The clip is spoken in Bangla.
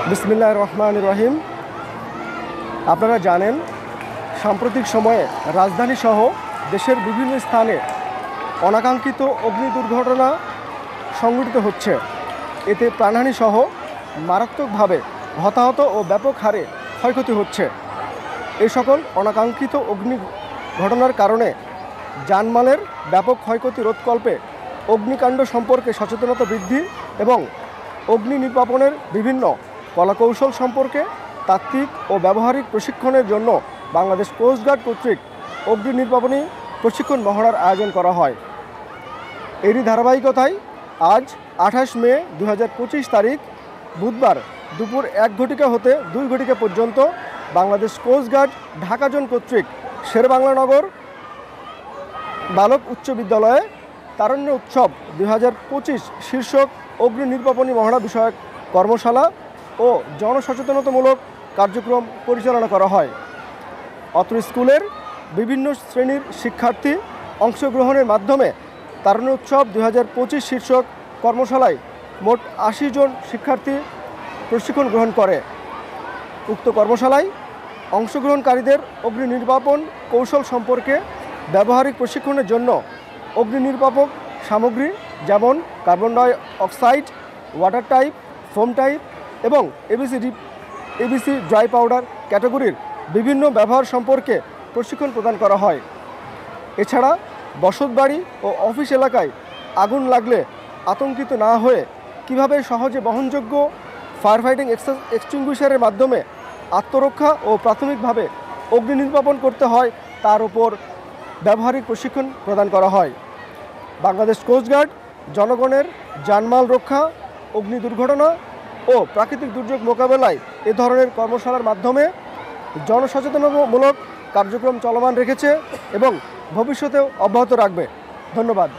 বিসমিল্লাহির রহমানির রহিম। আপনারা জানেন, সাম্প্রতিক সময়ে রাজধানীসহ দেশের বিভিন্ন স্থানে অনাকাঙ্ক্ষিত অগ্নি দুর্ঘটনা সংঘটিত হচ্ছে। এতে প্রাণহানিসহ মারাত্মকভাবে হতাহত ও ব্যাপক হারে ক্ষয়ক্ষতি হচ্ছে। এই সকল অনাকাঙ্ক্ষিত অগ্নি ঘটনার কারণে জানমালের ব্যাপক ক্ষয়ক্ষতি রোধকল্পে অগ্নিকাণ্ড সম্পর্কে সচেতনতা বৃদ্ধি এবং অগ্নি নির্বাপনের বিভিন্ন কলাকৌশল সম্পর্কে তাত্ত্বিক ও ব্যবহারিক প্রশিক্ষণের জন্য বাংলাদেশ কোস্টগার্ড কর্তৃক অগ্নি নির্বাপনী প্রশিক্ষণ মহড়ার আয়োজন করা হয়। এরই ধারাবাহিকতায় আজ 28 মে 2025 তারিখ বুধবার দুপুর 1 ঘটিকা হতে 2 ঘটিকা পর্যন্ত বাংলাদেশ কোস্টগার্ড ঢাকা জোন কর্তৃক শেরেবাংলানগর বালক উচ্চ বিদ্যালয়ে তারুণ্য উৎসব 2025 শীর্ষক অগ্নি নির্বাপনী মহড়া বিষয়ক কর্মশালা ও জনসচেতনতামূলক কার্যক্রম পরিচালনা করা হয়। অত্র স্কুলের বিভিন্ন শ্রেণীর শিক্ষার্থী অংশগ্রহণের মাধ্যমে তারুণ্য উৎসব 2025 শীর্ষক কর্মশালায় মোট 80 জন শিক্ষার্থী প্রশিক্ষণ গ্রহণ করে। উক্ত কর্মশালায় অংশগ্রহণকারীদের অগ্নি নির্বাপন কৌশল সম্পর্কে ব্যবহারিক প্রশিক্ষণের জন্য অগ্নি নির্বাপক সামগ্রী যেমন carbon dioxide, water type, foam type এবং এবিসি ড্রাই পাউডার ক্যাটাগরির বিভিন্ন ব্যবহার সম্পর্কে প্রশিক্ষণ প্রদান করা হয়। এছাড়া বসতবাড়ি ও অফিস এলাকায় আগুন লাগলে আতঙ্কিত না হয়ে কিভাবে সহজে বহনযোগ্য ফায়ার ফাইটিং এক্সটিংগুইশারের মাধ্যমে আত্মরক্ষা ও প্রাথমিকভাবে অগ্নি নির্বাপন করতে হয় তার উপর ব্যবহারিক প্রশিক্ষণ প্রদান করা হয়। বাংলাদেশ কোস্টগার্ড জনগণের জানমাল রক্ষা, অগ্নি দুর্ঘটনা ও প্রাকৃতিক দুর্যোগ মোকাবেলায় এ ধরনের কর্মশালার মাধ্যমে জনসচেতনতামূলক কার্যক্রম চলমান রেখেছে এবং ভবিষ্যতেও অব্যাহত রাখবে। ধন্যবাদ।